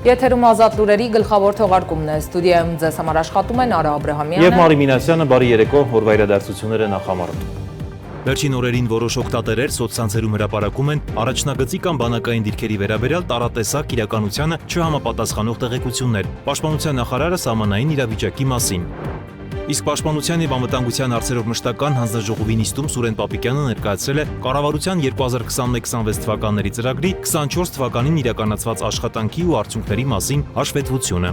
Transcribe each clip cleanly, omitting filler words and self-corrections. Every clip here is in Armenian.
Եթերում ազատ լուրերի գլխավոր թողարկումն է, ստուդիայում ձեզ համար աշխատում են Արա Աբրահամյանը և Մարի Մինասյանը, բարի երեկո, օրվա իրադարձությունները նախամարում։ Վերջին օրերին որոշ օգտատերեր սոցցանցերում հրապարակում են առաջնագծի կամ բանակային դիրքերի վերաբերյալ տարատեսակ իրականությանը չհամապատասխանող տեղեկություններ, Պաշտպանության նախարարը սահմանային իրավիճակի մասին։ Իսկ Պաշտպանության և անվտանգության հարցերով մշտական հանձնաժողովի նիստում Սուրեն Պապիկյանը ներկայացրել է կառավարության 2021-26 թվականների ծրագրի 24 թվականին իրականացված աշխատանքի ու արդյունքների մասին հաշվետվությունը։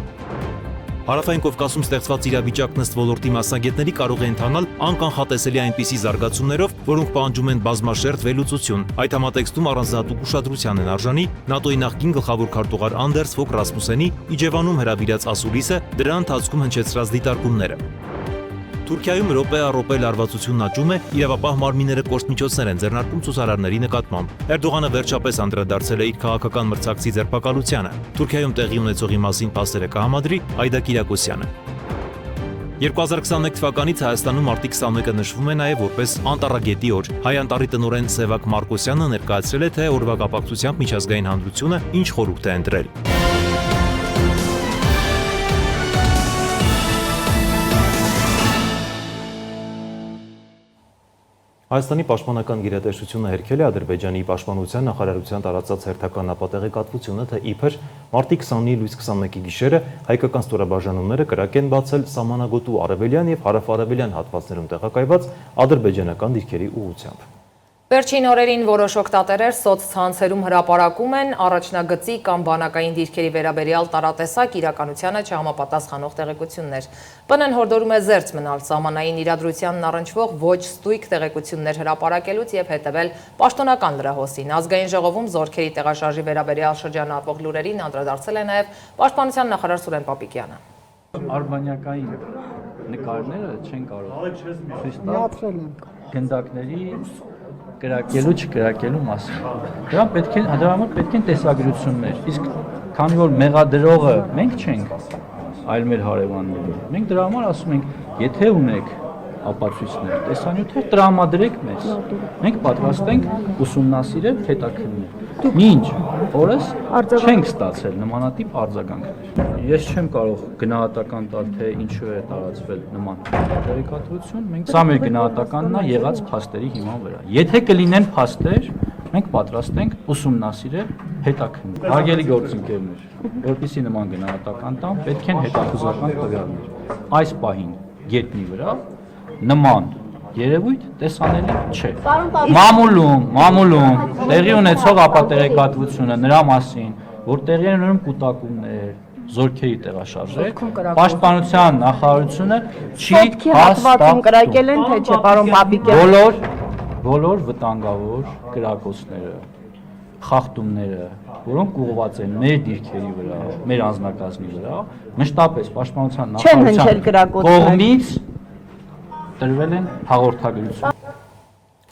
Հարավային Կովկասում ստեղծված իրավիճակն ըստ ոլորտի մասնագետների կարող է ընթանալ անկանխատեսելի այնպիսի զարգացումներով, որոնք պահանջում են բազմաշերտ վերլուծություն։ Այդ համատեքստում առանձնահատուկ ուշադրության են արժանի ՆԱՏՕ-ի նախկին գլխավոր քարտուղար Անդերս Ֆոգ Ռասմուսենի Իջևանում հրավիրած ասուլիսը, դրա ընթացքում հնչեցրած դիտարկումները։ Թուրքիայում րոպե առ րոպե լարվածությունն աճում է, իրավապահ մարմինները կոշտ միջոցներ են ձեռնարկում ցուցարարների նկատմամբ։ Էրդողանը վերջապես անդրադարձել է իր քաղաքական մրցակցի ձերբակալությանը։ Թուրքիայում տեղի ունեցողի մասին փաստերը կհամադրի Այդա Կիրակոսյանը։ 2021 թվականից Հայաստանում մարտի 21-ը նշվում է նաև որպես Անտառագետի օր։ Հայ անտառի տնօրեն Սևակ Մարկոսյանը ներկայացրել է, թե օրվա կապակցությամբ միջազգային հանրությունը ինչ խորհուրդ է ընտրել։ Հայաստանի պաշտպանական գերատեսչությունը հերքել է Ադրբեջանի պաշտպանության նախարարության տարածած հերթական ապատեղեկատվությունը, թե իբր մարտի 20-ի լույս 21-ի գիշերը հայկական ստորաբաժանումները կրակ են բացել սահմանագոտու արևելյան և հարավ-արևելյան հատվածներում տեղակայված ադրբեջանական դիրքերի ուղղությամբ։ Վերջին օրերին որոշ օգտատերեր սոցցանցերում հրապարակում են առաջնագծի կամ բանակային դիրքերի վերաբերյալ տարատեսակ իրականությանը չհամապատասխանող տեղեկություններ։ ՊՆ-ն հորդորում է զերծ մնալ սահմանային իրադրությանն առնչվող ոչ ստույգ տեղեկություններ հրապարակելուց և հետևել պաշտոնական լրահոսին։ Ազգային ժողովում զորքերի տեղաշարժի վերաբերյալ շրջանառվող լուրերին անդրադարձել է նաև Պաշտպանության նախարար Սուրեն Պապիկյանը։ Արբանյակային նկարները չեն կարող ցույց տալ գնդակների կրակելու չկրակելու մասին։ Դրա համար պետք են տեսագրություններ։ Իսկ քանի որ մեղադրողը մենք չենք, այլ մեր հարևանները, մենք դրա համար ասում ենք, եթե ունեք ապացույցներ, տեսանյութեր տրամադրեք մեզ։ Մենք պատրաստ ենք ուսումնասիրել, հետաքննել։ Մինչ օրս չենք ստացել նմանատիպ արձագանքներ։ Ես չեմ կարող գնահատական տալ, թե ինչու է տարածվել նման տեղեկատվություն։ Սա մեր գնահատականն է եղած փաստերի հիման վրա։ Եթե կլինեն փաստեր, մենք պատրաստ ենք ուսումնասիրել, հետաքննել։ Հարգելի գործընկերներ, որպեսզի նման գնահատական տան, պետք են հետախուզական տվյալներ։ Այս պահին գետնի վրա նման երևույթ տեսանելի չէ։ Մամուլում տեղի ունեցող ապատեղեկատվությունը նրա մասին, որ տեղի են ունենում կուտակումներ, զորքերի տեղաշարժեր, Պաշտպանության նախարարությունը չի հաստատում բոլոր վտանգավոր կրակոցները, խախտումները, որոնք ուղղված են մեր դիրքերի վրա, մեր անձնակազմի վրա, մշտապես Պաշտպանության նախարարության կողմից տրվել են հաղորդագրություն։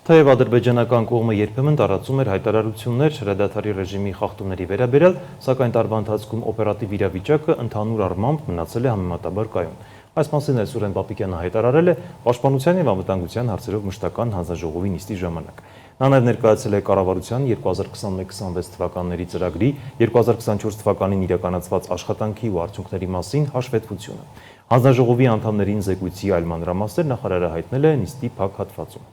Թեև ադրբեջանական կողմը երբեմն տարածում էր հայտարարություններ հրադադարի ռեժիմի խախտումների վերաբերյալ, սակայն տարվա ընթացքում օպերատիվ իրավիճակը ընդհանուր առմամբ մնացել է համեմատաբար կայուն։ Այս մասին Սուրեն Պապիկյանը հայտարարել է Պաշտպանության և անվտանգության հարցերով մշտական հանձնաժողովի նիստի ժամանակ։ Նա նաև ներկայացրել է կառավարության 2021-26 թվականների ծրագրի 2024 թվականին իրականացված աշխատանքի ու արդյունքների մասին հաշվետվությունը։ Հանձնաժողովի անդամներին զեկույցի այլ մանրամասներ նախարարը հայտնել է նիստի փակ հատվածում։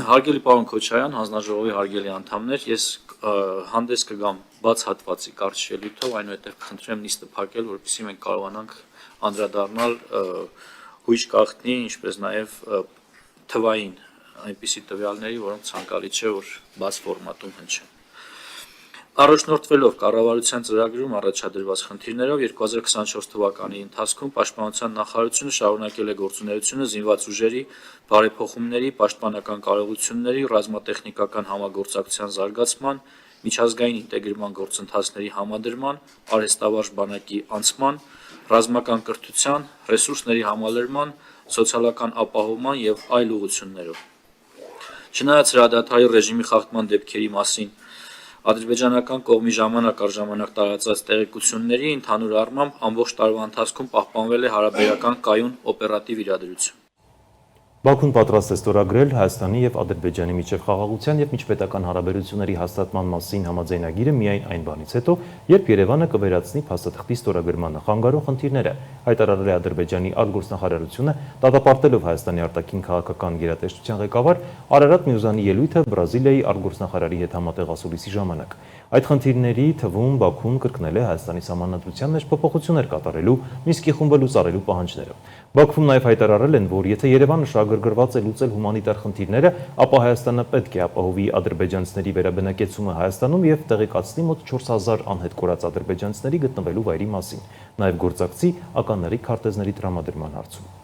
Հարգելի պարոն Քոչարյան, հանձնաժողովի հարգելի անդամներ, ես հանդես կգամ բաց հատվածի կարճ ելույթով, այնուհետև կխնդրեմ նիստը փակել, որպեսզի մենք կարողանանք անդրադառնալ հույժ գաղտնի, ինչպես նաև թվային այնպիսի տվյալների, որոնք ցանկալի չէ, որ բաց ֆորմատում հնչեն։ Առաջնորդվելով կառավարության ծրագրում առաջադրված խնդիրներով 2024 թվականի ընթացքում Պաշտպանության նախարարությունը շարունակել է գործունեությունը զինված ուժերի բարեփոխումների, պաշտպանական կարողությունների, ռազմատեխնիկական համագործակցության զարգացման, միջազգային ինտեգրման գործընթացների համադրման, արհեստավարժ բանակի անցման, ռազմական կրթության, ռեսուրսների համալրման, սոցիալական ապահովման և այլ ուղղություններով։ Չնայած հրադադարի ռեժիմի խախտման դեպքերի մասին ադրբեջանական կողմի ժամանակ առ ժամանակ տարածած տեղեկությունների ընդհանուր առմամբ ամբողջ տարվա ընթացքում պահպանվել է հարաբերական կայուն օպերատիվ իրադրություն։ Բաքուն պատրաստ է ստորագրել Հայաստանի եւ Ադրբեջանի միջև խաղաղության եւ միջպետական հարաբերությունների հաստատման մասին համաձայնագիրը միայն այն բանից հետո, երբ Երևանը կվերացնի փաստաթղթի ստորագրմանը խանգարող խնդիրները, հայտարարել է Ադրբեջանի արտգործնախարարությունը, դատապարտելով Հայաստանի արտաքին քաղաքական գերատեսչության ղեկավար Արարատ Միրզոյանի ելույթը Բրազիլիայի արտգործնախարարի հետ համատեղ ասուլիսի ժամանակ։ Այդ խնդիրների թվում Բաքուն կրկնել է Հայաստանի սահմանադրության մեջ փոփոխություններ կատարելու, Մինսկի խումբը լուծարելու պահանջները։ Բաքվում նաև հայտարարել են, որ եթե Երևանը շահագրգռված է լուծել հումանիտար խնդիրները, ապա Հայաստանը պետք է ապահովի ադրբեջանցիների վերաբնակեցումը Հայաստանում եւ տեղեկացնի մոտ 4000 անհետ կորած ադրբեջանցիների գտնվելու վայրի մասին, նաև գործակցի ականների քարտեզների տրամադրման հարցում։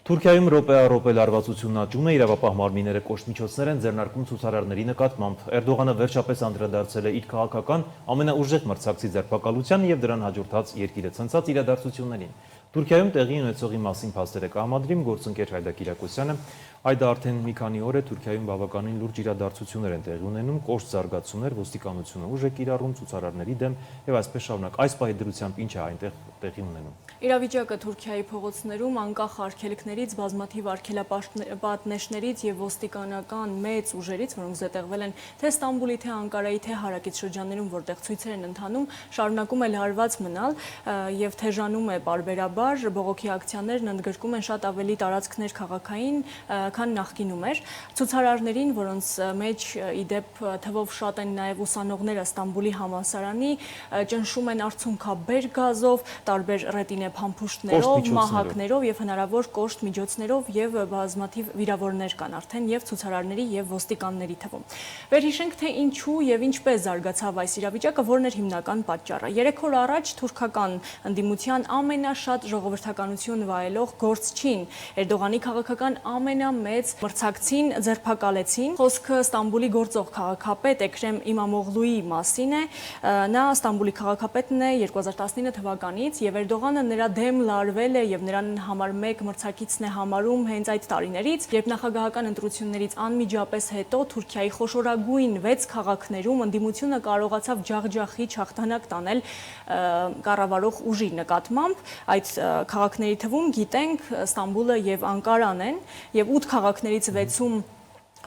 Թուրքիայում րոպե-առոպե լարվածությունն աճում է, իրավապահ մարմինները կոշտ միջոցներ են ձեռնարկում ցուցարարների նկատմամբ։ Էրդողանը վերջապես անդրադարձել է իր քաղաքական ամենաուժեղ մրցակցի ձերբակալությանը եւ դրան հաջորդած երկիրը ցնցած իրադարձություններին։ Թուրքիայում տեղի ունեցողի մասին փաստեր է կամադրում գործընկեր Հայդա Կիրակոսյանը։ Այդ արդեն մի քանի օր է Թուրքիայում բավականին լուրջ իրադարձություններ են տեղի ունենում, կոշտ զարգացումներ, ոստիկանությունը ուժ է կիրառում ցուցարարների դեմ եւ այսպես շարունակ։ Այս պահի դրությամբ ինչ է այնտեղ տեղի ունենում։ Իրավիճակը Թուրքիայի փողոցներում անկախ արգելքներից, բազմաթիվ արգելապատնեշներից եւ ոստիկանական մեծ ուժերից, որոնք զետեղվել են թե Ստամբուլի, թե Անկարայի, թե հարակից շրջաններում, որտեղ ցույցեր են ընթանում, շարունակում է լարված մնալ եւ թեժանում է բարբերաբար, բողոքի ակցիաներն ընդգրկում են շատ ավելի տարածքներ քաղաքային, քան նախկինում էր։ Ցուցարարներին, որոնց մեջ իդեպ թվով շատ են նաև ուսանողները Ստամբուլի համալսարանի, ճնշում են արցունքաբեր գազով, տարբեր ռետինե փամփուշտներով, մահակներով եւ հնարավոր կոշտ միջոցներով եւ բազմաթիվ վիրավորներ կան արդեն եւ ցուցարարների եւ ոստիկանների թվում։ Վերհիշենք, թե ինչու եւ ինչպես զարգացավ այս իրավիճակը, որն էր հիմնական պատճառը։ 3 օր առաջ թուրքական ընդդիմության ամենաշատ ժողովրդականություն վայելող Գործչին, Էրդողանի քաղաքական ամենամեծ մրցակցին ձերբակալեցին։ Խոսքը Ստամբուլի գործող քաղաքապետ Էքրեմ Իմամօղլուի մասին է։ Նա Ստամբուլի քաղաքապետն է 2019 թվականից եւ Էրդողանը նրա դեմ լարվել է եւ նրան համար մեկ մրցակիցն է համարում հենց այդ տարիներից, երբ նախագահական ընտրություններից անմիջապես հետո Թուրքիայի խոշորագույն 6 քաղաքներում ընդդիմությունը կարողացավ ջախջախի հաղթանակ տանել կառավարող ուժի նկատմամբ։ Այդ քաղաքների թվում գիտենք Ստամբուլը եւ Անկարան են եւ 8 քաղաքներից 6-ում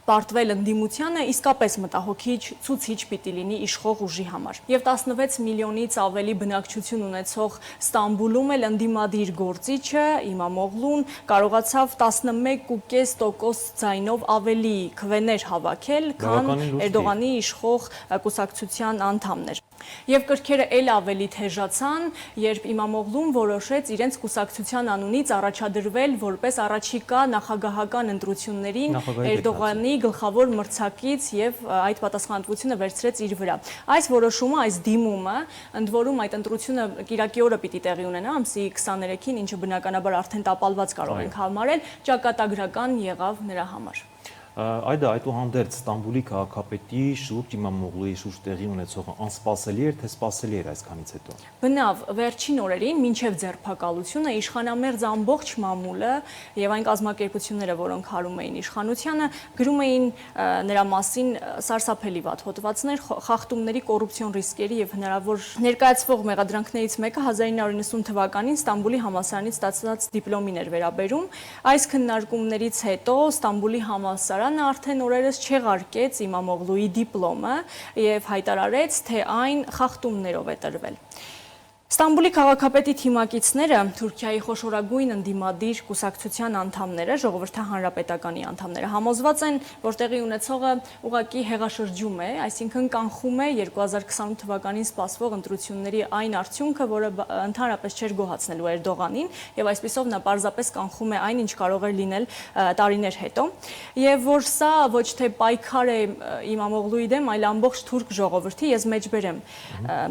պարտվել ընդդիմությանը իսկապես մտահոգիչ ցուցիչ պիտի լինի իշխող ուժի համար։ Եվ 16 միլիոնից ավելի բնակչություն ունեցող Ստամբուլում էլ ընդդիմադիր գործիչը Իմամօղլուն կարողացավ 11.5% ձայնով ավելի քվեներ հավաքել, քան Էրդողանի իշխող կուսակցության անդամներ։ Եվ կրքերը էլ ավելի թեժացան, երբ Իմամօղլուն որոշեց իրենց կուսակցության անունից առաջադրվել որպես առաջիկա նախագահական ընտրություններին Էրդողանի գլխավոր մրցակից եւ այդ պատասխանատվությունը վերցրեց իր վրա։ Այս որոշումը, այս դիմումը, ընդ որում այդ ընտրությունը կիրակի օրը պիտի տեղի ունենա, ամսի 23-ին, ինչը բնականաբար արդեն տապալված կարող ենք համարել, ճակատագրական եղավ նրա համար։ Այդա այդուհանդերձ Ստամբուլի քաղաքապետի շուրջ Իմամօղլուի շուրջ տեղի ունեցողը անսպասելի էր, թե սպասելի էր այսքանից հետո։ Բնավ, վերջին օրերին մինչև ձերբակալությունը իշխանամերձ ամբողջ մամուլը եւ այն կազմակերպությունները, որոնք հարում էին իշխանությանը, գրում էին նրա մասին սարսափելի վատ հոդվածներ, խախտումների, կոռուպցիոն ռիսկերի եւ հնարավոր ներկայացվող մեղադրանքներից մեկը 1990 թվականին Ստամբուլի համալսարանից ստացած դիպլոմին էր վերաբերում։ Այս քննարկումներից հետո Ստամբուլի համալսարանը արդեն օրերս չեղարկեց Իմամօղլուի դիպլոմը եւ հայտարարեց, թե այն խախտումներով է տրվել։ Ստամբուլի քաղաքապետի թիմակիցները, Թուրքիայի խոշորագույն ընդդիմադիր կուսակցության անդամները, Ժողովրդի հանրապետականի անդամները համոզված են, որ տեղի ունեցողը ուղղակի հեղաշրջում է, այսինքն կանխում է 2028 թվականին սպասվող ընտրությունների այն արդյունքը, որը ընդհանրապես չէր գոհացնելու Էրդողանին, եւ այսպիսով նա պարզապես կանխում է այն, ինչ կարող էր լինել տարիներ հետո, եւ որ սա ոչ թե պայքար է Իմամօղլուի դեմ, այլ ամբողջ թուրք ժողովրդի, ես մեջբերեմ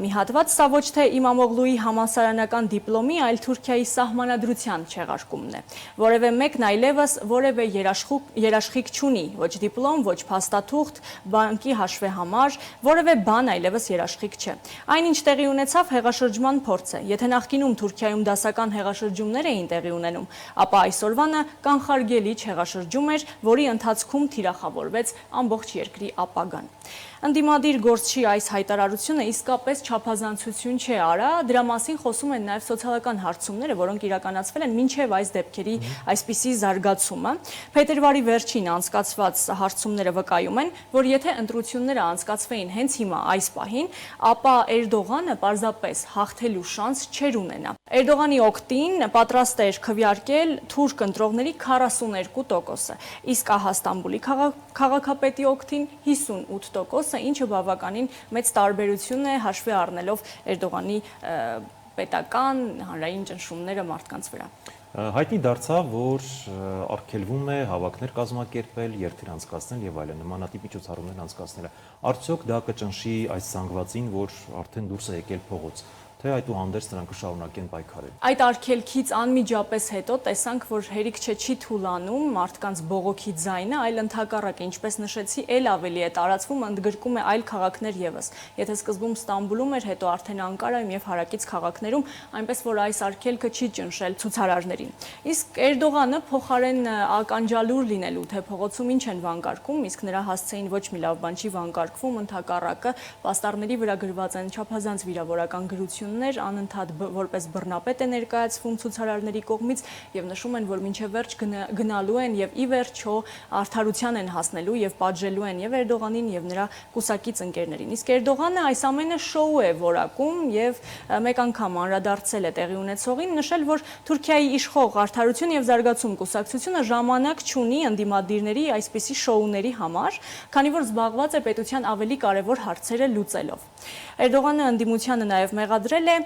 մի հատված, սա ոչ թե Իմամօղլուի Ստամբուլի համալսարանական դիպլոմի, այլ Թուրքիայի սահմանադրության չեղարկումն է։ Որևէ մեկն այլևս որևէ երաշխիք չունի, ոչ դիպլոմ, ոչ փաստաթուղթ, բանկի հաշվեհամար, որևէ բան այլևս երաշխիք չէ։ Այնինչ տեղի ունեցավ հեղաշրջման փորձ է։ Եթե նախկինում Թուրքիայում դասական հեղաշրջումներ էին տեղի ունենում, ապա այսօրվանը կանխարգելիչ հեղաշրջում էր, որի ընթացքում թիրախավորվեց ամբողջ երկրի ապագան։ Ընդդիմադիր գործչի այս հայտարարությունը իսկապես չափազանցություն չէ արա, դրա մասին խոսում են նաև սոցիալական հարցումները, որոնք իրականացվել են մինչև այս դեպքերի այսպիսի զարգացումը։ Փետրվարի վերջին անցկացված հարցումները վկայում են, որ եթե ընտրությունները անցկացվեին հենց հիմա այս պահին, ապա Էրդողանը պարզապես հաղթելու շանս չէր ունենա։ Էրդողանի օգտին պատրաստ էր քվեարկել թուրք ընտրողների 42%-ը, իսկ ահա Ստամբուլի քաղաքապետի օգտին 58%-ը, ինչը բավականին մեծ տարբերություն է հաշվի առնելով Էրդողանի պետական հանրային ճնշումները մարդկանց վրա։ Հայտնի դարձավ, որ արգելվում է հավաքներ կազմակերպել, երթեր անցկացնել եւ այլն, նմանատիպ միջոցառումներ անցկացնելը։ Արդյոք դա կճնշի այս զանգվածին, որ արդեն դուրս է եկել փողոց, թե այդուհանդերձ նրանք կշարունակեն պայքարել։ Այդ արգելքից անմիջապես հետո տեսանք, որ հերիք չի թուլանում մարդկանց բողոքի ձայնը, այլ ընդհակառակը, ինչպես նշեցի, ել ավելի է տարածվում, ընդգրկում է այլ քաղաքներ եւս։ Եթե սկզբում Ստամբուլում էր, հետո արդեն Անկարայում եւ հարակից քաղաքներում, այնպես որ այս արգելքը չի ճնշել ցուցարարներին։ Իսկ Էրդողանը փոխարեն ականջալուր լինելու, թե փողոցում ինչ են վանկարկում, իսկ նրա հասցեին ոչ մի լավ բան չի վանկարկվում, ընդհակառակը պաստառների վրա գրված են չափազանց վիրավորական գրություններ, անընդհատ որպես բռնապետ է ներկայացվում ցուցարարների կողմից եւ նշում են, որ մինչեւ վերջ գնալու են եւ ի վերջո արդարության են հասնելու եւ պատժելու են եւ Էրդողանին եւ նրա կուսակից ընկերներին։ Իսկ Էրդողանը այս ամենը շոու է որակում եւ մեկ անգամ անդրադարձել է տեղի ունեցողին, նշել, որ Թուրքիայի իշխող Արդարություն եւ զարգացում կուսակցությունը ժամանակ չունի ընդդիմադիրների այսպիսի շոուների համար, քանի որ զբաղված է պետության ավելի կարևոր հարցերը լուծելով։ Էրդողանը ընդդիմությանը նաեւ մեղադրել է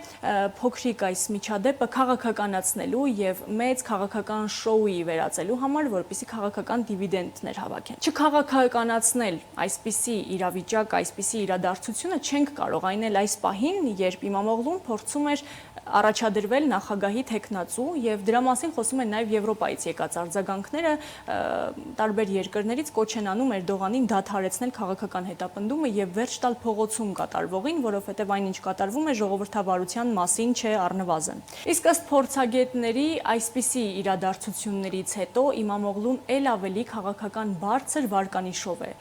փոքրիկ այս միջադեպը քաղաքականացնելու եւ մեծ քաղաքական շոուի վերածելու համար, որպեսզի քաղաքական դիվիդենդներ հավաքեն։ Չքաղաքականացնել այսպիսի իրավիճակ, այսպիսի իրադարձությունը չենք կարող, այն էլ այս պահին, երբ Իմամօղլուն փորձում էր առաջադրվել նախագահի թեկնածու եւ դրա մասին խոսում են նաեւ Եվրոպայից եկած արձագանքները, տարբեր երկրներից կոչ են անում Էրդողանին դադարեցնել քաղաքական հետապնդումը եւ վերջ տալ փողոցում կատարվողին, որովհետեւ այնինչ կատարվում է ժողովրդավարության մասին չէ առնվազն։ Իսկ ըստ փորձագետների այսպիսի իրադարձություններից հետո Իմամօղլուն ել ավելի քաղաքական բարձր վարկանիշով է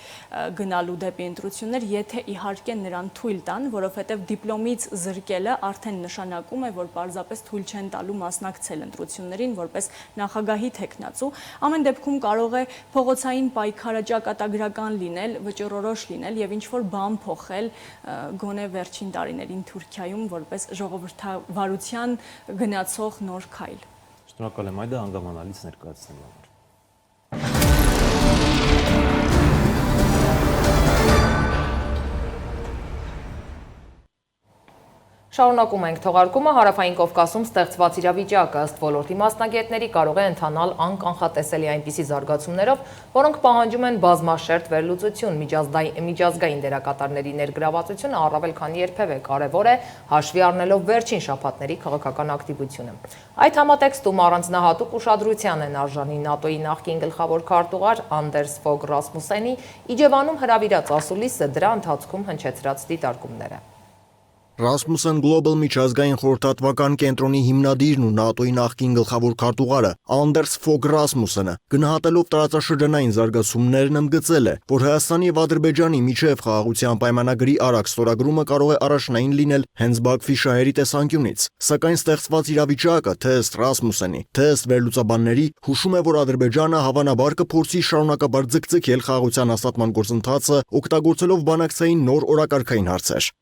գնալու դեպի ընտրություններ, եթե իհարկե նրան թույլ տան, որովհետեւ դիպլոմից զրկելը արդեն նշանակում է, որ պարզապես թույլ չեն տալու մասնակցել ընտրություններին որպես նախագահի թեկնածու։ Ամեն դեպքում կարող է փողոցային պայքարը ճակատագրական լինել, վճռորոշ լինել եւ ինչ որ բան փոխել գոնե վերջին տարիներին Թուրքիայում որպես ժողովրդավարության գնացող նոր քայլ։ Շնորհակալ եմ այդը հանգամանալից ներկայացնելու համար։ Շարունակում ենք թողարկումը Հարավային Կովկասում ստեղծված իրավիճակը ըստ ոլորտի մասնագետների կարող է ընթանալ անկանխատեսելի այնպիսի զարգացումներով, որոնք պահանջում են բազմաշերտ վերլուծություն, միջազգային դերակատարների ներգրավվածությունը առավել քան երբևէ կարևոր է հաշվի առնելով վերջին շաբաթների քաղաքական ակտիվությունը։ Այդ համատեքստում առանձնահատուկ ուշադրության են արժանի ՆԱՏՕ-ի նախկին գլխավոր քարտուղար Անդերս Ֆոգ Ռասմուսենի Իջևանում հրավիրած ասուլիսը դրա ընթացքում հնչեցրած դիտարկումները։ Rasmussen Global միջազգային խորհրդատվական կենտրոնի հիմնադիրն ու ՆԱՏՕ-ի նախկին գլխավոր քարտուղարը Անդերս Ֆոգ Ռասմուսենը գնահատելով տարածաշրջանային զարգացումներն ընդգծել է, որ Հայաստանի եւ Ադրբեջանի միջև խաղաղության պայմանագրի արագ ստորագրումը կարող է առաջնային լինել հենց Բաքվի շահերի տեսանկյունից, սակայն ստեղծված իրավիճակը, թե ըստ Ռասմուսենի, թե ըստ վերլուծաբանների, հուշում է, որ Ադրբեջանը հավանաբար կփորձի շարունակաբար ձգձգել խաղաղության հաստատման գործընթացը, օգտագործելով բանակցային նոր օրակարգային հարցեր։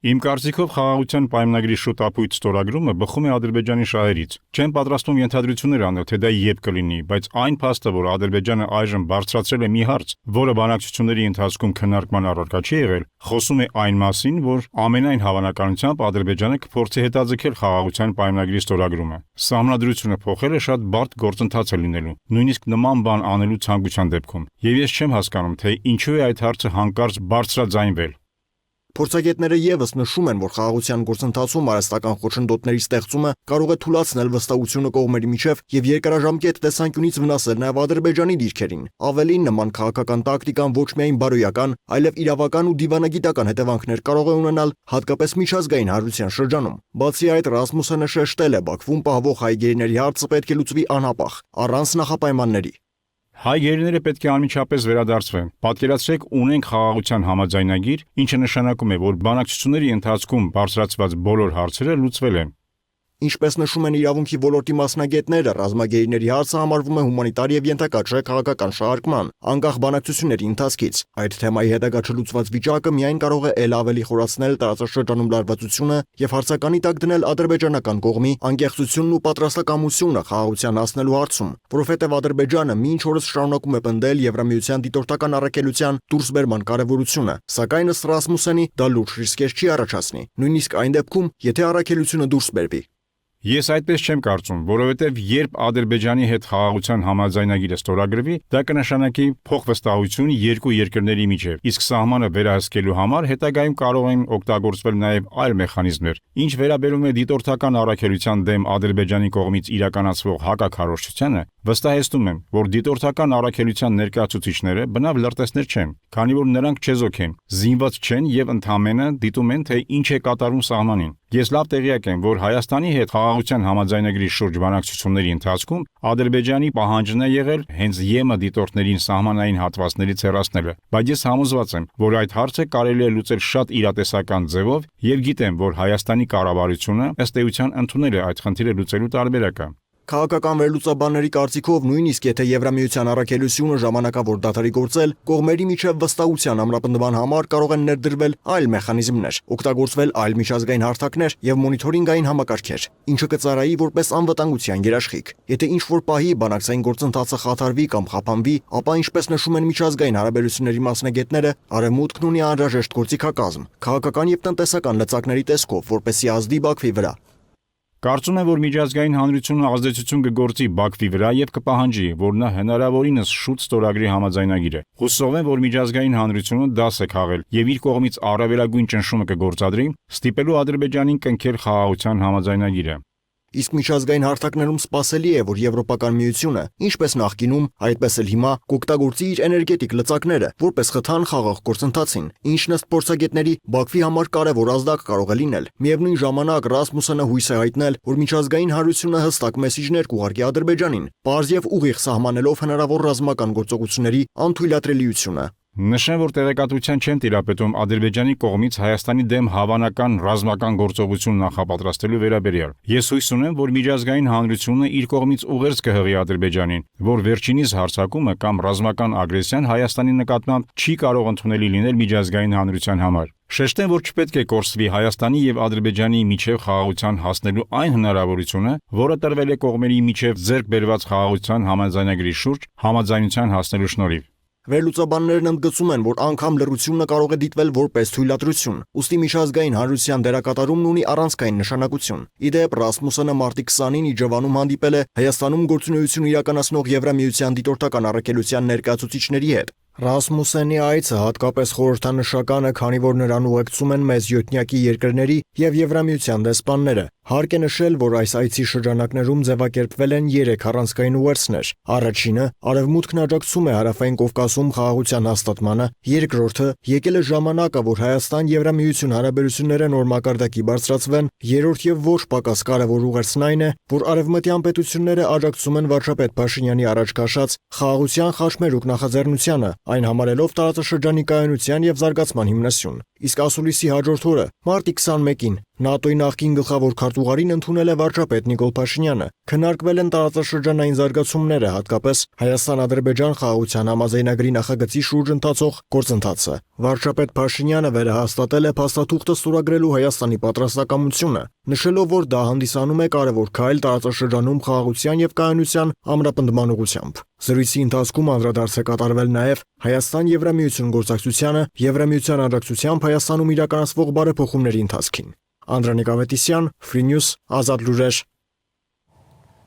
Իմ կարծիքով խաղաղության պայմանագրի շուտապույտ ստորագրումը բխում է Ադրբեջանի շահերից։ Չեմ պատրաստվում ենթադրություններ անել, թե դա երբ կլինի, բայց այն փաստը, որ Ադրբեջանը այժմ բարձրացրել է մի հարց, որը բանակցությունների ընթացքում քննարկման առարկա չի եղել, խոսում է այն մասին, որ ամենայն հավանականությամբ Ադրբեջանը կփորձի հետաձգել խաղաղության պայմանագրի ստորագրումը։ Սահմանադրությունը փոխելը շատ բարդ գործընթաց է լինելու, նույնիսկ նման բան անելու ցանկության դեպքում։ Եվ ես չեմ հասկանում, թե ինչու է այդ հարցը հանկարծ բարձրաձայնվել։ Փորձագետները եւս նշում են, որ խաղաղության գործընթացում արհեստական խոչընդոտների ստեղծումը կարող է թուլացնել վստահությունը կողմերի միջև եւ երկարաժամկետ տեսանկյունից վնասել նաեւ Ադրբեջանի դիրքերին։ Ավելին, նման քաղաքական տակտիկան ոչ միայն բարոյական, այլև իրավական ու դիվանագիտական հետևանքներ կարող է ունենալ հատկապես միջազգային հանրության շրջանում։ Բացի այդ, Ռասմուսյանը շեշտել է, Բաքվում պահվող հայ գերիների հարցը պետք է լուծվի անհապաղ, առանց նախապայմանների։ Հայ գերիները պետք է անմիջապես վերադարձվեն։ Պատկերացրեք, ունենք խաղաղության համաձայնագիր, ինչը նշանակում է, որ բանակցությունների ընթացքում բարձրացված բոլոր հարցերը լուծվել են։ Ինչպես նշում են իրավունքի ոլորտի մասնագետները, ռազմագերիների հարցը համարվում է հումանիտար եւ ենթակաչե քաղաքական շահարկման, անկախ բանակցությունների ընթացքից։ Այդ թեմայի հետագա չլուծված վիճակը միայն կարող է ել ավելի խորացնել տարածաշրջանում լարվածությունը եւ հարցականի տակ դնել ադրբեջանական կողմի անկեղծությունն ու պատրաստակամությունը խաղաղության հասնելու հարցում, որովհետեւ Ադրբեջանը մինչ օրս շարունակում է պնդել Եվրամիության դիտորդական առաքելության դուրսբերման կարեւորությունը, սակայն ըստ Ռասմուսյանի դա լուրջ ռիսկեր չի առաջացնի, նույնիսկ այն դեպքում, եթե առաքելությունը դուրս բերվի։ Ես այդպես չեմ կարծում, որովհետև երբ Ադրբեջանի հետ խաղաղության համաձայնագիրը ստորագրվի, դա կնշանակի փոխվստահություն երկու երկրների միջև, իսկ սահմանը վերահսկելու համար հետագայում կարող են օգտագործվել նաև այլ մեխանիզմներ։ Ինչ վերաբերում է դիտորդական առաքելության դեմ Ադրբեջանի կողմից իրականացվող հակաքարոզչությանը, վստահեցնում եմ, որ դիտորդական առաքելության ներկայացուցիչները բնավ լրտեսներ չեն, քանի որ նրանք չեզոք են, զինված չեն եւ ընդհանրապես դիտում են, թե ինչ է կատարում սահմանին։ Ես լավ տեղյակ եմ, որ Հայաստանի հետ խաղաղության համաձայնագրի շուրջ բանակցությունների ընթացքում Ադրբեջանի պահանջն է եղել հենց ԵՄ դիտորդներին սահմանային հատվածներից հեռացնելը, բայց ես համոզված եմ, որ այդ հարցը կարելի է լուծել շատ իրատեսական ձևով եւ գիտեմ, որ Հայաստանի կառավարությունը ըստ էության ընդունել է այդ խնդիրը լուծելու տարբերակը։ Քաղաքական վերլուծաբանների կարծիքով նույնիսկ եթե Եվրամիության առաքելությունը ժամանակավոր դադարի գործել, կողմերի միջև վստահության ամրապնդման համար կարող են ներդրվել այլ մեխանիզմներ, օգտագործվել այլ միջազգային հարթակներ եւ մոնիթորինգային համակարգեր, ինչը կծառայի որպես անվտանգության երաշխիք։ Եթե ինչ-որ պահի բանակցային գործընթացը խաթարվի կամ խափանվի, ապա ինչպես նշում են միջազգային հարաբերությունների մասնագետները, Արևմուտքն ունի անհրաժեշտ գործիքակազմ, քաղաքական եւ տնտեսական լծակների տեսքով, որպեսզի ազդի Բաքվի վրա։ Կարծում եմ, որ միջազգային հանրությունը ազդեցություն կգործի Բաքվի վրա եւ կպահանջի, որ նա հնարավորինս շուտ ստորագրի համաձայնագիրը։ Հուսով եմ, որ միջազգային հանրությունը դաս է քաղել եւ իր կողմից առավելագույն ճնշումը կգործադրի, ստիպելու Ադրբեջանին կնքել խաղաղության համաձայնագիրը։ Իսկ միջազգային հարթակներում սպասելի է, որ Եվրոպական միությունը, ինչպես նախկինում, այդպես էլ հիմա, կօգտագործի իր էներգետիկ լծակները, որպես խթան խաղաղ գործընթացին, ինչն ըստ փորձագետների Բաքվի համար կարևոր ազդակ կարող է լինել։ Միևնույն ժամանակ Ռասմուսյանը հույս է հայտնել, որ միջազգային հանրությունը հստակ մեսիջներ կուղարկի Ադրբեջանին, պարզ եւ ուղիղ սահմանելով հնարավոր ռազմական գործողությունների անթույլատրելիությունը։ Նշեմ, որ տեղեկատվության չեն տիրապետում Ադրբեջանի կողմից Հայաստանի դեմ հավանական ռազմական գործողություն նախապատրաստելու վերաբերյալ։ Ես հույս ունեմ, որ միջազգային հանրությունը իր կողմից ուղերձ կհղի Ադրբեջանին, որ վերջինիս հարձակումը կամ ռազմական ագրեսիան Հայաստանի նկատմամբ չի կարող ընդունելի լինել միջազգային հանրության համար։ Շեշտեմ, որ չպետք է կորսվի Հայաստանի եւ Ադրբեջանի միջև խաղաղության հասնելու այն հնարավորությունը, որը տրվել է կողմերի միջև ձեռք բերված խաղաղության համաձայնագրի շուրջ համաձայնության հասնելու շնորհիվ։ Վերլուծաբաններն ընդգծում են, որ անգամ լռությունը կարող է դիտվել որպես թույլատրություն, ուստի միջազգային հանրության դերակատարումն ունի առանցքային նշանակություն։ Իդեպ Ռասմուսյանը մարտի 20-ին Իջևանում հանդիպել է Հայաստանում գործունեություն իրականացնող Եվրամիության դիտորդական առաքելության ներկայացուցիչների հետ։ Ռասմուսյանի այցը հատկապես խորհրդանշական է, քանի որ նրան ուղեկցում են մեծ յոթնյակի երկրների եւ Եվրամիության դեսպանները։ Հարկ է նշել, որ այս այցի շրջանակներում ձևակերպվել են 3 առանցքային ուղերձներ։ Առաջինը Արևմուտքն աջակցում է Հարավային Կովկասում խաղաղության հաստատմանը, երկրորդը եկել է ժամանակը, որ Հայաստան-Եվրամիություն հարաբերությունները նոր մակարդակի բարձրացվեն, երրորդ եւ ոչ պակաս կարևոր ուղերձն այն է, որ արևմտյան պետությունները աջակցում են վարչապետ Փաշինյանի առաջ քաշած խաղաղության խաչմերուկ նախաձեռնությանը, այն համարելով տարածաշրջանի կայունության եւ զարգացման հիմնասյուն։ Իսկ ասուլիսի հաջորդ օրը, մարտի 21-ին, ՆԱՏՕ-ի նախկին գլխավոր քարտուղարին ընդունել է վարչապետ Նիկոլ Փաշինյանը։ Քննարկվել են տարածաշրջանային զարգացումները, հատկապես Հայաստան-Ադրբեջան խաղաղության համաձայնագրի նախագծի շուրջ ընթացող գործընթացը։ Վարչապետ Փաշինյանը վերահաստատել է փաստաթուղթը ստորագրելու Հայաստանի պատրաստակամությունը, նշելով, որ դա հանդիսանում է կարևոր քայլ տարածաշրջանում խաղաղության եւ կայունության ամրապնդման ուղղությամբ։ Զրույցի ընթացքում անդրադարձ է կատարվել նաև Հայաստան-Եվրամիություն գործակցությանը, Եվրամիության աջակցությամբ Հայաստանում իրականացվող բարեփոխումների ընթացքին։ Անդրանիկ Ավետիսյան, Free News, Ազատ լուրեր։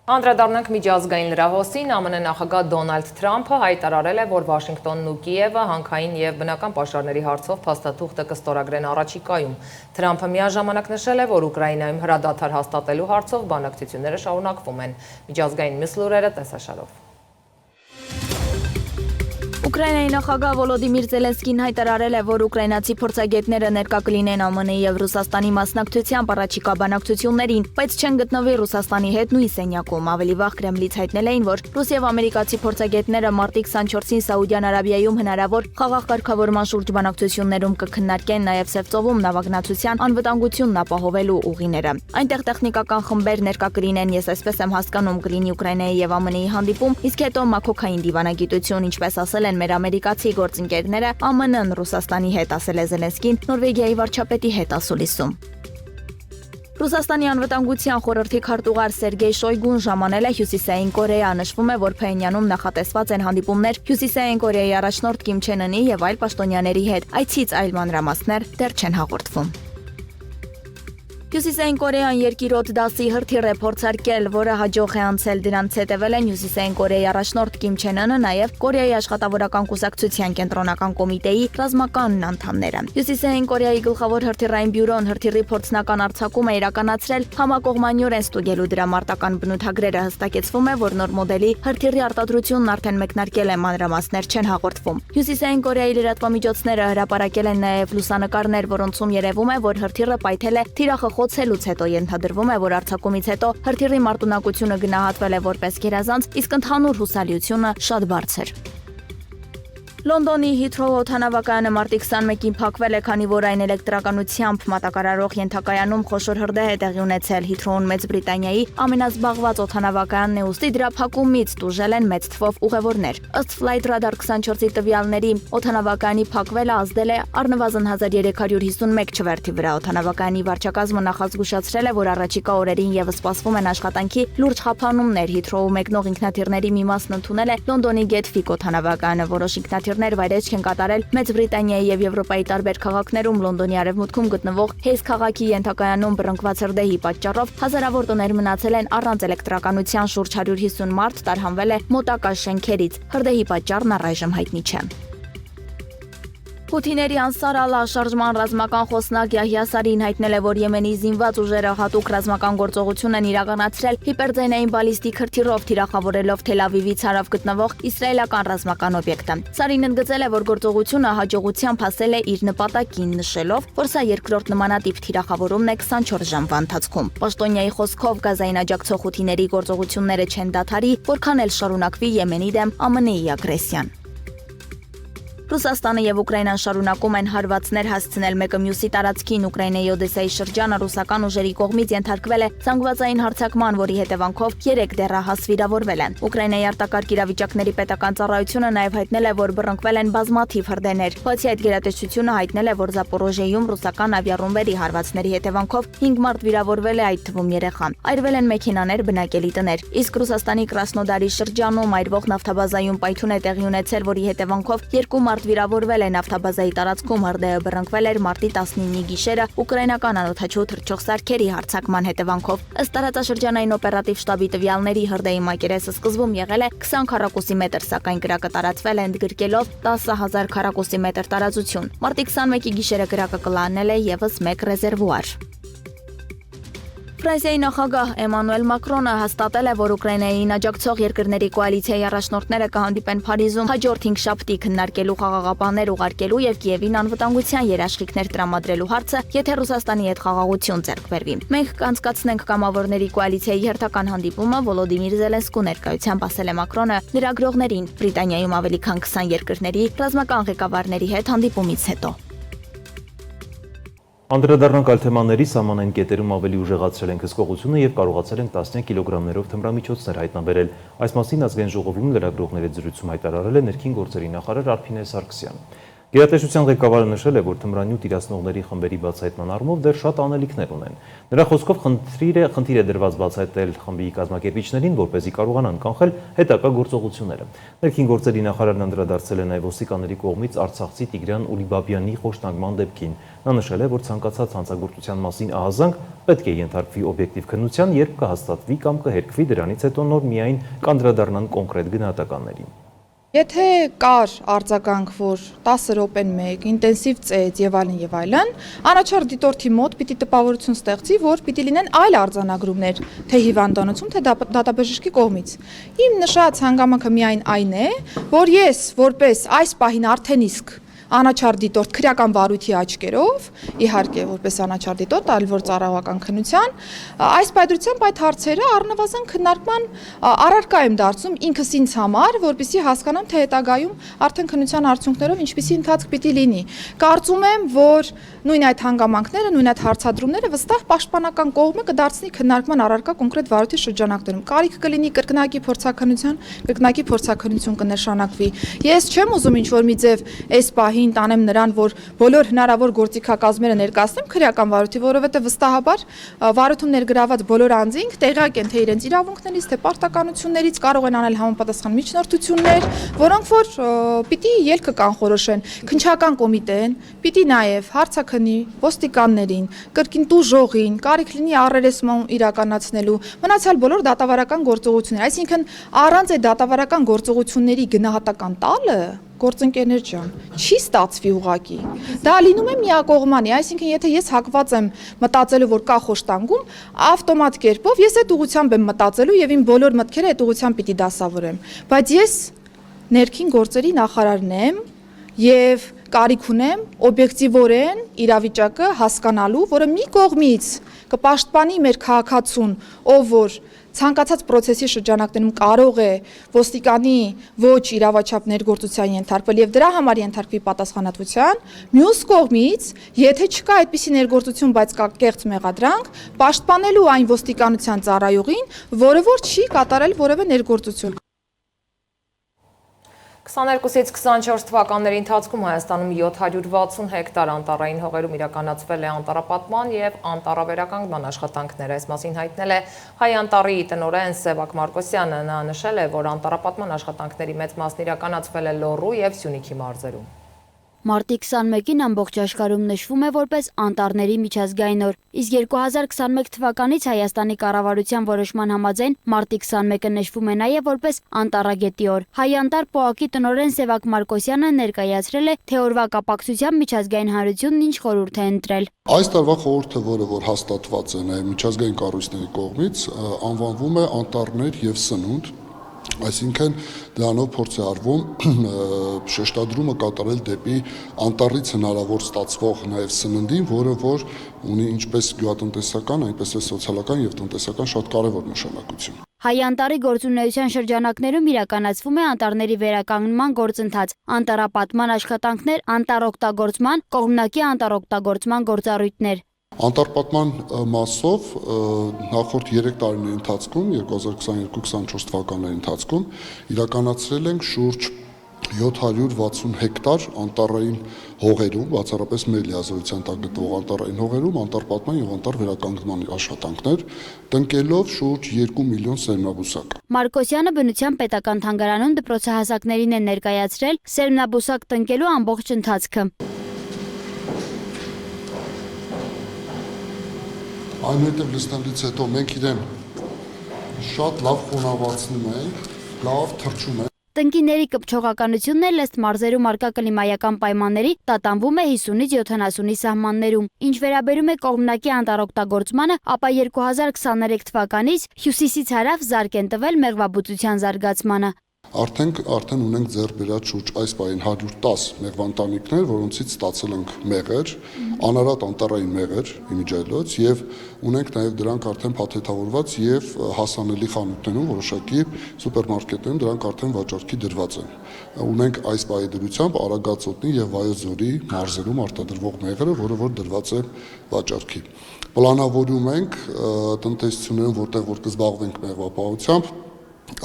Անդրադառնանք միջազգային լրահոսին, ԱՄՆ նախագահ Դոնալդ Թրամփը հայտարարել է, որ Վաշինգտոնն ու Կիևը հանքային եւ բնական պաշարների հարցով փաստաթուղթը կստորագրեն առաջիկայում։ Թրամփը միաժամանակ նշել է, որ Ուկրաինայում հրադադար հաստատելու հարցով բանակցությունները շարունակվում են։ Միջազգային մյուս լուրերը տեսաշարով։ Ուկրաինայի նախագահ Վոլոդիմիր Զելենսկին հայտարարել է, որ ուկրաինացի փորձագետները ներկա կլինեն ԱՄՆ-ի եւ Ռուսաստանի մասնակցությամբ առաջիկա բանակցություններին, բայց չեն գտնվի Ռուսաստանի հետ նույն սենյակում։ Ավելի վաղ Կրեմլից հայտնել էին, որ ռուս եւ ամերիկացի փորձագետները մարտի 24-ին Սաուդյան Արաբիայում հնարավոր խաղաղ կարգավորման շուրջ բանակցություններում կքննարկեն նաեւ Սևծովում նավագնացության անվտանգությունն ապահովելու ուղիները։ Այնտեղ տեխնիկական խմբեր ներկա կլինեն, ես այսպես եմ հասկանում, կլինի Ուկրաինայի եւ ԱՄՆ-ի հանդիպում, իսկ հետո մաքոքային դիվանագիտություն, ինչպես ասել են մեր ամերիկացի գործընկերները, ԱՄՆ-ն Ռուսաստանի հետ, ասել է Զելենսկին Նորվեգիայի վարչապետի հետ ասուլիսում։ Ռուսաստանի անվտանգության խորհրդի քարտուղար Սերգեյ Շոյգուն ժամանել է Հյուսիսային Կորեա, նշվում է, որ Փեյնյանում նախատեսված են հանդիպումներ Հյուսիսային Կորեայի առաջնորդ Կիմ Չեն Ընի եւ այլ պաշտոնյաների հետ, այցից այլ մանրամասներ դեռ չեն հաղորդվում։ Հյուսիսային Կորեան երկիրոտ դասի հրթիռ է փորձարկել, որը հաջող է անցել, դրանց հետևել են Հյուսիսային Կորեայի առաջնորդ Կիմ Չեն Ընը, նաև Կորեայի աշխատավորական կուսակցության կենտրոնական կոմիտեի ռազմական անդամները։ Հյուսիսային Կորեայի գլխավոր հրթիռային բյուրոն հրթիռի փորձնական արձակում է իրականացրել համակողմանիորեն ստուգելու դրա մարտական բնութագրերը, հստակեցվում է, որ նոր մոդելի հրթիռի արտադրությունն արդեն մեկնարկել է, մանրամասներ չեն հաղորդվում։ Հյուսիսային Կորեայի լրատվամիջոցները հրապարակել են նաև լուսանկարներ, որոնցում երևում է, որ հրթիռը պայթել է թիրախը խոցելուց հետո, ենթադրվում է, որ արձակումից հետո հրթիռի մարտունակությունը գնահատվել է որպես գերազանց, իսկ ընդհանուր հուսալիությունը շատ բարձր։ Լոնդոնի Հիթրոու օդանավակայանը մարտի 21-ին փակվել է, քանի որ այն էլեկտրականությամբ մատակարարող ենթակայանում խոշոր հրդեհ է տեղի ունեցել։ Հիթրոուն Մեծ Բրիտանիայի ամենազբաղված օդանավակայանն է, ուստի դրա փակումից տուժել են մեծ թվով ուղևորներ։ Ըստ Flight Radar 24-ի տվյալների, օդանավակայանի փակվելը ազդել է առնվազն 1351 չվերթի վրա։ Օդանավակայանի վարչակազմը նախազգուշացրել է, որ առաջիկա օրերին եւս սպասվում են աշխատանքի լուրջ խափանումներ։ Հիթրոու մեկնող ինքնաթիռների մի մասն ընդունել է Լոնդոնի Գեթվիկ օդանավակայանը, որոշ ինքնաթիռներ վայրէջք են կատարել Մեծ Բրիտանիայի եւ Եվրոպայի տարբեր քաղաքներում։ Լոնդոնի արևմուտքում գտնվող Հեյս քաղաքի ենթակայանում բռնկված հրդեհի պատճառով հազարավոր տոներ մնացել են առանց էլեկտրականության, շուրջ 150 մարդ տարհանվել է մոտակա շենքերից։ Հրդեհի պատճառն առայժմ հայտնի չէ։ Հութիների Անսար Ալլա շարժման ռազմական խոսնակ Յահյա Սարին հայտնել է, որ Եմենի զինված ուժերը հատուկ ռազմական գործողություն են իրականացրել հիպերձայնային բալիստիկ հրթիռով, թիրախավորելով Թել Ավիվից հարավ գտնվող իսրայելական ռազմական օբյեկտը։ Սարին ընդգծել է, որ գործողությունը հաջողությամբ հասել է իր նպատակին, նշելով, որ սա երկրորդ նմանատիպ թիրախավորումն է 24 ժամվա ընթացքում։ Պաշտոնյայի խոսքով գազային աջակցող հութիների գործողությունները չեն դադարի, որքան էլ շարունակվի Եմենի դեմ ԱՄՆ-ի ագրեսիան։ Ռուսաստանը եւ Ուկրաինան շարունակում են հարվածներ հասցնել մեկը մյուսի տարածքին։ Ուկրաինայի Օդեսայի շրջանը ռուսական ուժերի կողմից ենթարկվել է զանգվածային հարձակման, որի հետևանքով 3 դեռահաս վիրավորվել են։ Ուկրաինայի արտակարգ իրավիճակների պետական ծառայությունը նաեւ հայտնել է, որ բռնկվել են բազմաթիվ հրդեհներ։ Բացի այդ, գերատեսչությունը հայտնել է, որ Զապորոժիեում ռուսական ավիառումբերի հարվածների հետևանքով 5 մարդ վիրավորվել է, այդ թվում երեխա։ Այրվել են մեքենաներ, բնակելի տներ։ Իսկ Ռուսաստանի Կրասնոդարի շրջանում այրվող նավթաբազայում պայթյուն է տեղի ունեցել, որի հետևանքով 2 մարդ վիրավորվել է նավթաբազայի տարածքում։ Հրդեհը բռնկվել էր մարտի 19-ի գիշերը ուկրաինական անօդաչու թռչող սարքերի հարձակման հետևանքով։ Ըստ տարածաշրջանային օպերատիվ շտաբի տվյալների, հրդեհի մակերեսը սկզբում եղել է 20 քառակուսի մետր, սակայն կրակը տարածվել է ընդգրկելով 10,000 քառակուսի մետր տարածություն։ Մարտի 21-ի գիշերը կրակը կլանել է եւս 1 ռեզերվուար։ Ֆրանսիայի նախագահ Էմանուել Մակրոնը հաստատել է, որ Ուկրաինային աջակցող երկրների կոալիցիայի առաջնորդները կհանդիպեն Փարիզում հաջորդ 5 շաբթի քննարկելու խաղաղապահներ ուղարկելու եւ Կիևին անվտանգության երաշխիքներ տրամադրելու հարցը, եթե Ռուսաստանի հետ խաղաղություն ձեռք բերվի։ Մենք կանցկացնենք կամավորների կոալիցիայի հերթական հանդիպումը, Վոլոդիմիր Զելենսկու ներկայությամբ ասել է Մակրոնը լրագրողներին Բրիտանիայում ավելի քան 20 երկրների ռազմական ղեկավարների հետ հանդիպումից հետո։ Անդրադառնանք այլ թեմաների, սահմանային կետերում ավելի ուժեղացրել ենք հսկողությունը եւ կարողացել ենք տասնյակ կիլոգրամներով թմրամիջոցներ հայտնաբերել։ Այս մասին ազգային ժողովում լրագրողների զրույցում հայտարարել է ներքին գործերի նախարար Արփինե Սարգսյանը։ Գերատեսչության ղեկավարը նշել է, որ թմրանյութ իրացնողների խմբերի բացահայտման առումով դեռ շատ անելիքներ ունեն։ Նրա խոսքով խնդիր է դրված բացահայտել խմբի կազմակերպիչներին, որպեսզի կարողանան կանխել հետագա գործողությունները։ Ներքին գործերի նախարարն անդրադարձել է նաև ոստիկանների կողմից արցախցի Տիգրան Ուլիբաբյանի խոշտանգման դեպքին։ Նա նշել է, որ ցանկացած հանցագործության մասին ահազանգ պետք է ենթարկվի օբյեկտիվ քննության, երբ կհաստատվի կամ կհերկվի, դրանից հետո նոր միայն կանդրադառնան կոնկրետ գնահատականներին։ Եթե կար արձագանք, որ 10 րոպեն մեկ, ինտենսիվ ծեծ եւ այլն, առաջարկ դիտորդի մոտ պիտի տպավորություն ստեղծի, որ պիտի լինեն այլ արձանագրումներ, թե հիվանդանոցում, թե դատաբժշկի կողմից։ Իմ նշած հանգամանքը միայն այն է, որ ես որպես այս պահին արդեն իսկ անաչառ դիտորդ քրեական վարույթի աչքերով, իհարկե որպես անաչառ դիտորդ, այլ որ ծառայողական քննության, այս պայծրությամբ այդ հարցերը առնվազն քննարկման առարկա եմ դարձում ինքս ինձ համար, որպեսզի հասկանամ, թե հետագայում արդեն քննության արդյունքներով ինչպիսի ընթացք պիտի լինի։ Կարծում եմ, որ նույն այդ հանգամանքները, նույն այդ հարցադրումները վստահ պաշտպանական կողմը կդարձնի քննարկման առարկա կոնկրետ վարույթի շրջանակներում։ Կարիք կլինի կրկնակի փորձաքննություն կնշանակվի։ Ես չեմ ուզում ինչ-որ մի ձև այս պահին տանեմ նրան, որ բոլոր հնարավոր գործիքակազմերը ներկայացնեմ քրեական վարույթի, որովհետև վստահաբար վարույթում ներգրաված բոլոր անձինք տեղյակ են թե իրենց իրավունքներից, թե պարտականություններից, կարող են անել համապատասխան միջնորդություններ, որոնք որ պիտի ելքը կանխորոշեն քննչական կոմիտեն, պիտի նաև հարցաքննի ոստիկաններին, կրկին տուժողին, կարիք լինի առերեսման իրականացնելու, մնացյալ բոլոր դատավարական գործողություններ, այսինքն առանց այդ դատավարական գործողությունների գնահատական տալը գործընկերներ ջան, չի ստացվի ուղակի։ Դա լինում է միակողմանի, այսինքն եթե ես հակված եմ մտածելու, որ կա խոշտանգում, ավտոմատ կերպով ես այդ ուղղությամբ եմ մտածելու եւ իմ բոլոր մտքերը այդ ուղղությամբ պիտի դասավորեմ։ Բայց ես ներքին գործերի նախարարն եմ եւ կարիք ունեմ օբյեկտիվորեն իրավիճակը հասկանալու, որը մի կողմից կպաշտպանի մեր քաղաքացուն, ով որ ցանկացած process-ի շրջանակներում կարող է ոստիկանի ոչ իրավաչափ ներգործության ենթարկվել եւ դրա համար ենթարկվի պատասխանատվության, մյուս կողմից, եթե չկա այդպիսի ներգործություն, բայց կա կեղծ մեղադրանք, պաշտպանելու այն ոստիկանության ծառայողին, որը որ չի կատարել որևէ ներգործություն։ 22-ից 24 թվականների ընթացքում Հայաստանում 760 հեկտար անտառային հողերում իրականացվել է անտառապատման և անտառավերականգնման աշխատանքներ։ Այս մասին հայտնել է Հայ անտառի տնօրեն Սևակ Մարկոսյանը։ Նա նշել է, որ անտառապատման աշխատանքների մեծ մասն իրականացվել է Լոռու և Սյունիքի մարզերում։ Մարտի 21-ին ամբողջ աշխարհում նշվում է որպես անտառների միջազգային օր, իսկ 2021 թվականից Հայաստանի կառավարության որոշման համաձայն մարտի 21-ը նշվում է նաև որպես անտառագետի օր։ Հայ անտառ ՊՕԱԿ-ի տնօրեն Սևակ Մարկոսյանը ներկայացրել է, թե օրվա կապակցությամբ միջազգային հանրությունն ինչ խորհուրդ է ընտրել։ Այս տարվա խորհուրդը, որը որ հաստատված է նաև միջազգային կառույցների կողմից, անվանվում է անտառներ եւ սնունդ։ Այսինքն դրանով փորձ է արվում շեշտադրումը կատարել դեպի անտառից հնարավոր ստացվող նաև սննդին, որը որ ունի ինչպես գյուղատնտեսական, այնպես էլ սոցիալական եւ տնտեսական շատ կարևոր նշանակություն։ Հայ անտառի գործունեության շրջանակներում իրականացվում է անտառների վերականգնման գործընթաց, անտառապատման աշխատանքներ, անտառօգտագործման, կողմնակի անտառօգտագործման գործառույթներ։ Անտառապատման մասով նախորդ 3 տարիների ընթացքում 2022-24 թվականների ընթացքում իրականացրել ենք շուրջ 760 հեկտար անտառային հողերում, բացառապես մեր լիազորության տակ գտնվող անտառային հողերում անտառապատման եւ անտառ վերականգնման աշխատանքներ, տնկելով շուրջ 2 միլիոն սերմնաբուսակ։ Մարկոսյանը բնության պետական թանգարանում դպրոցահասակներին է ներկայացրել սերմնաբուսակ տնկելու ամբողջ ընթացքը։ Այնուհետև լցնելուց հետո մենք իրեն շատ լավ խոնավացնում ենք, լավ թրջում ենք։ Տնկիների կպչողականությունն էլ ըստ մարզերում արկա կլիմայական պայմանների տատանվում է 50-ից 70-ի սահմաններում։ Ինչ վերաբերում է կողմնակի անտառօգտագործմանը, ապա 2023 թվականից հյուսիսից հարավ զարկ են տվել մեղվաբուծության զարգացմանը։ Արդեն ունենք ձեռք բերած շուրջ այս պահին 110 մեղվանտանիքներ, որոնցից ստացել ենք մեղր, անարատ անտառային մեղր իմիջիայլոց եւ ունենք նաեւ դրանք արդեն փաթեթավորված եւ հասանելի խանութներում, որոշակի սուպերմարկետներում դրանք արդեն վաճառքի դրված են։ Ունենք այս պահի դրությամբ Արագածոտնի եւ Վայոց-Ձորի մարզերում արտադրվող մեղրը, որը որ դրված է վաճառքի։ Պլանավորում ենք տնտեսություններում, որտեղ որ կզբաղվենք մեղվապահությամբ,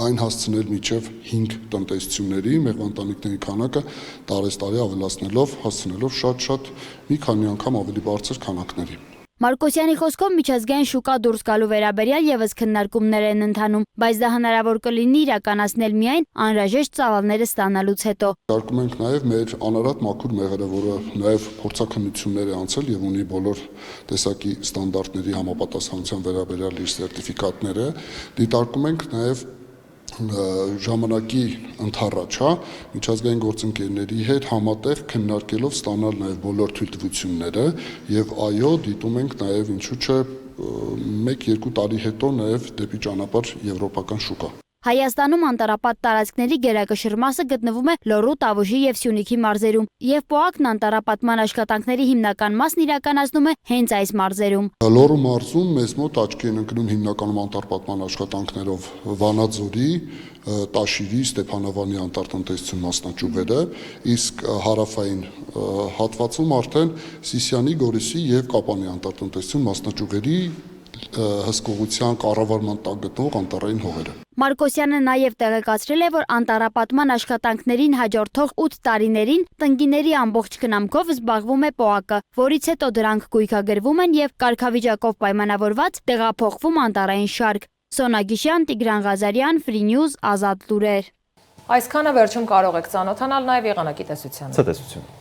այն հասցնել մինչև 5 տնտեսությունների, մեղվան տանիքների քանակը տարեստարի ավելացնելով, հասցնելով շատ մի քանի անգամ ավելի բարձր քանակների։ Մարկոսյանի խոսքով միջազգային շուկա դուրս գալու վերաբերյալ եւս քննարկումներ են ընթանում, բայց դա հնարավոր կլինի իրականացնել միայն անհրաժեշտ ծավալները ստանալուց հետո։ Կարգում ենք նաև մեր անարատ մաքուր մեղրը, որը նաև փորձաքննություններ է անցել եւ ունի բոլոր տեսակի ստանդարտների համապատասխանության վերաբերյալ իր սերտիֆիկատները, դիտարկում ենք նաև ժամանակի ընթառաջա միջազգային գործընկերների հետ համատեղ քննարկելով ստանալ նաև բոլոր թույլտվությունները եւ այո դիտում ենք նաև ինչու՞ չէ 1-2 տարի հետո նաև դեպի ճանապարհ եվրոպական շուկա։ Հայաստանում անտառապատ տարածքների գերակշռ մասը գտնվում է Լոռու, Տավուշի եւ Սյունիքի մարզերում, եւ ՊՕԱԿ-ն անտառապատման աշխատանքների հիմնական մասն իրականացնում է հենց այս մարզերում։ Լոռու մարզում մեզ մոտ աչքի են ընկնում հիմնականում անտառապատման աշխատանքներով Վանաձորի, Տաշիրի, Ստեփանավանի անտառտնտեսություն մասնաճյուղերը, իսկ հարավային հատվածում արդեն Սիսիանի, Գորիսի եւ Կապանի անտառտնտեսություն մասնաճյուղերի հսկողության կառավարման տակ գտնող անտառային հողերը։ Մարկոսյանը նաև տեղեկացրել է, որ անտառապատման աշխատանքներին հաջորդող 8 տարիներին տնկիների ամբողջ քնամքով զբաղվում է ՊՕԱԿ-ը, որից հետո դրանք գույքագրվում են եւ կարգավիճակով պայմանավորված տեղափոխվում անտառային շարք։ Սոնա Գիշյան, Տիգրան Ղազարյան, Free News, Ազատ լուրեր։ Այսքանը վերջում կարող եք ծանոթանալ նաև եղանակի տեսությանը։ Ցտեսություն։